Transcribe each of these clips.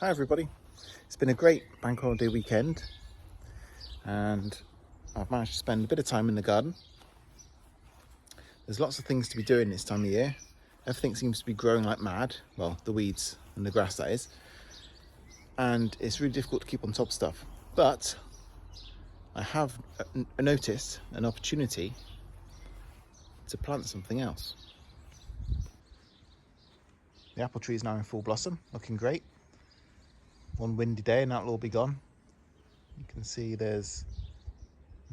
Hi everybody, it's been a great bank holiday weekend and I've managed to spend a bit of time in the garden. There's lots of things to be doing this time of year. Everything seems to be growing like mad, well, the weeds and the grass that is, and it's really difficult to keep on top of stuff. But I have noticed an opportunity to plant something else. The apple tree is now in full blossom, looking great. One windy day and that'll all be gone. You can see there's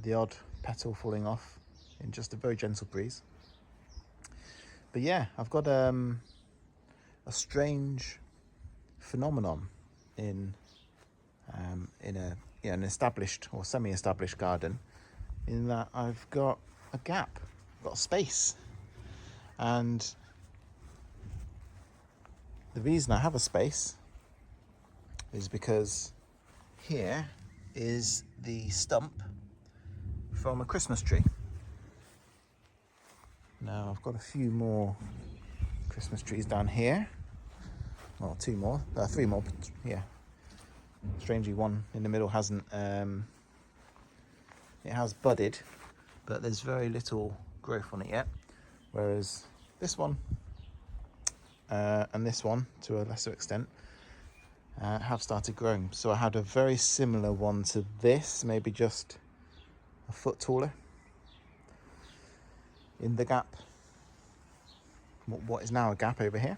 the odd petal falling off in just a very gentle breeze. But yeah, I've got a strange phenomenon in an established or semi-established garden, in that I've got a gap, I've got a space, and the reason I have a space is because here is the stump from a Christmas tree. Now I've got a few more Christmas trees down here. Well, three more, but yeah. Strangely, one in the middle hasn't. It has budded, but there's very little growth on it yet. Whereas this one and this one, to a lesser extent, have started growing. So I had a very similar one to this, maybe just a foot taller, in the gap, what is now a gap over here.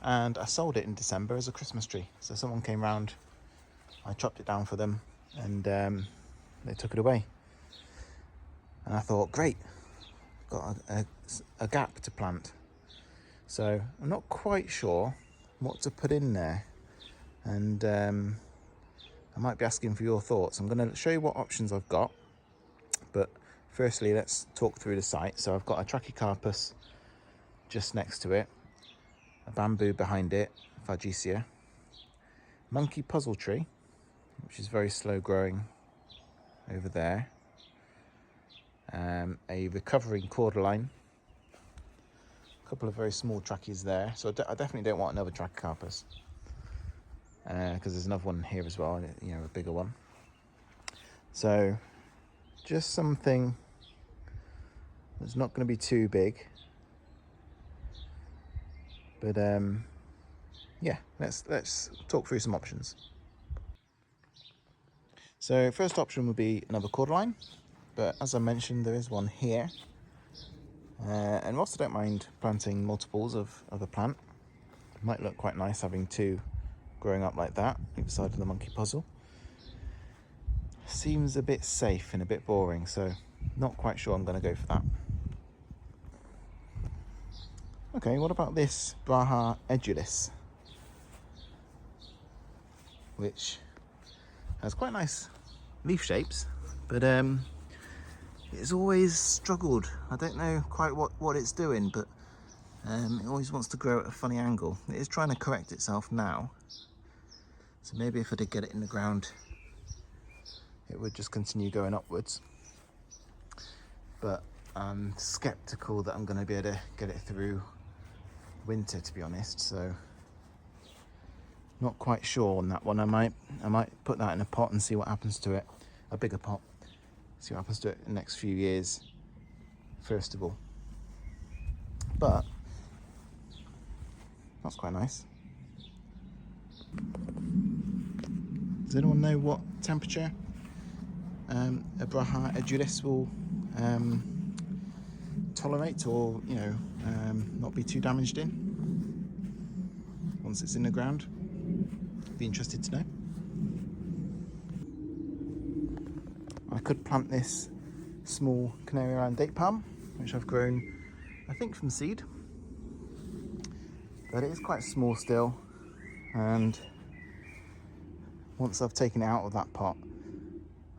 And I sold it in December as a Christmas tree. So someone came round, I chopped it down for them, and they took it away. And I thought, great, got a gap to plant. So I'm not quite sure what to put in there, and I might be asking for your thoughts. I'm going to show you what options I've got, but firstly let's talk through the site. So I've got a Trachycarpus just next to it, a bamboo behind it, Fargesia, monkey puzzle tree, which is very slow growing over there, a recovering cordyline, a couple of very small trackies there. So I definitely don't want another Trachycarpus, because there's another one here as well, you know, a bigger one. So just something that's not going to be too big, but yeah, let's talk through some options. So first option would be another cordyline, but as I mentioned, there is one here, and whilst I don't mind planting multiples of a plant, it might look quite nice having two growing up like that either side of the monkey puzzle. Seems a bit safe and a bit boring, so not quite sure I'm going to go for that. Okay, what about this Braha Ulus, which has quite nice leaf shapes, but it's always struggled. I don't know quite what it's doing, but it always wants to grow at a funny angle. It is trying to correct itself now, so maybe if I did get it in the ground, it would just continue going upwards. But I'm skeptical that I'm going to be able to get it through winter, to be honest, so not quite sure on that one. I might put that in a pot and see what happens to it, a bigger pot, see what happens to it in the next few years first of all. But that's quite nice. Does anyone know what temperature a Braha Ulus will tolerate, or not be too damaged in once it's in the ground? Be interested to know. I could plant this small Canary date palm, which I've grown, I think, from seed, but it is quite small still, and once I've taken it out of that pot,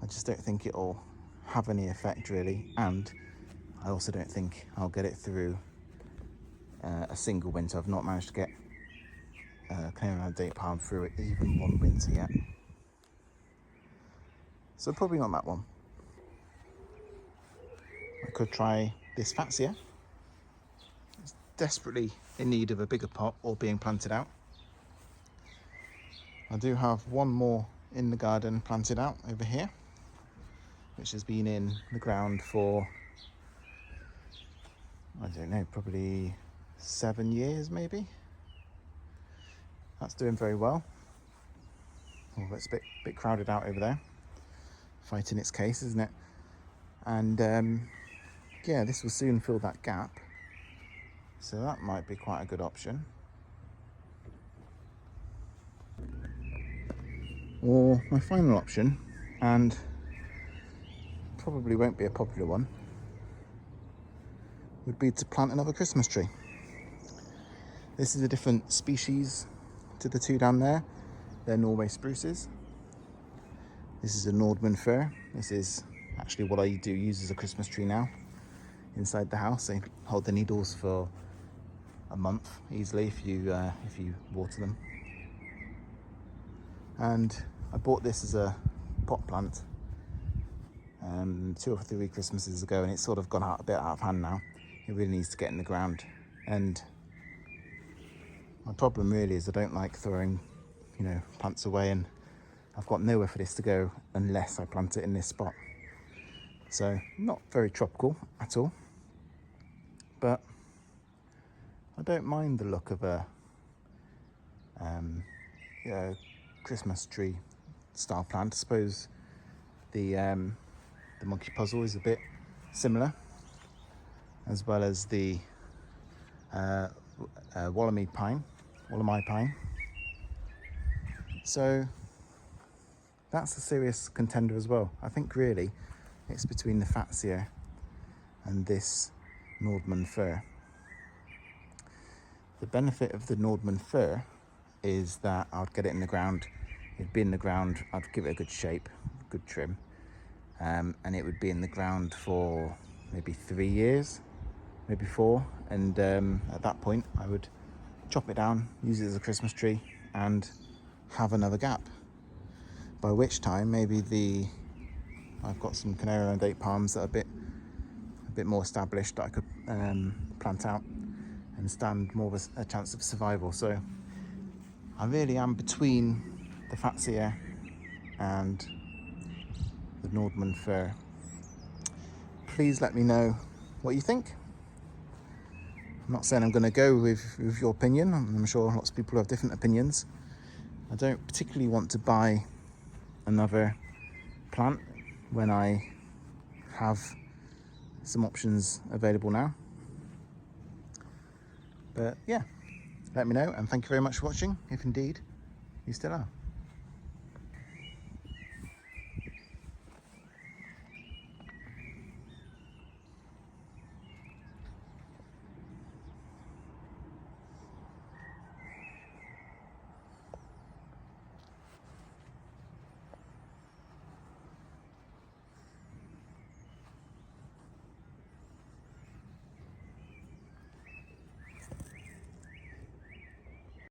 I just don't think it'll have any effect really, and I also don't think I'll get it through a single winter. I've not managed to get Canary date palm through it even one winter yet, so probably not that one. I could try this Fatsia. It's desperately in need of a bigger pot or being planted out. I do have one more in the garden planted out over here, which has been in the ground for, I don't know, probably 7 years maybe. That's doing very well. Oh, it's a bit crowded out over there, fighting its case, isn't it? And yeah, this will soon fill that gap, so that might be quite a good option. Or my final option, and probably won't be a popular one, would be to plant another Christmas tree. This is a different species to the two down there. They're Norway spruces. This is a Nordman Fir. This is actually what I do use as a Christmas tree now inside the house. They hold the needles for a month easily if you water them. And I bought this as a pot plant 2 or 3 Christmases ago, and it's sort of gone a bit out of hand now. It really needs to get in the ground. And my problem really is I don't like throwing, plants away, and I've got nowhere for this to go unless I plant it in this spot. So not very tropical at all, but I don't mind the look of a Christmas tree style plant. I suppose the monkey puzzle is a bit similar, as well as the Wollemi pine. So that's a serious contender as well. I think really it's between the Fertiliser and this Nordman Fir. The benefit of the Nordman Fir is that I'd get it in the ground, it'd be in the ground, I'd give it a good shape, good trim, and it would be in the ground for maybe 3 years, maybe 4, and at that point I would chop it down, use it as a Christmas tree, and have another gap. By which time maybe I've got some canary and date palms that are a bit more established that I could plant out and stand more of a chance of survival. So I really am between the Fertiliser and the Nordman Fir. Please let me know what you think. I'm not saying I'm going to go with your opinion. I'm sure lots of people have different opinions. I don't particularly want to buy another plant when I have some options available now. But yeah, let me know, and thank you very much for watching, if indeed you still are.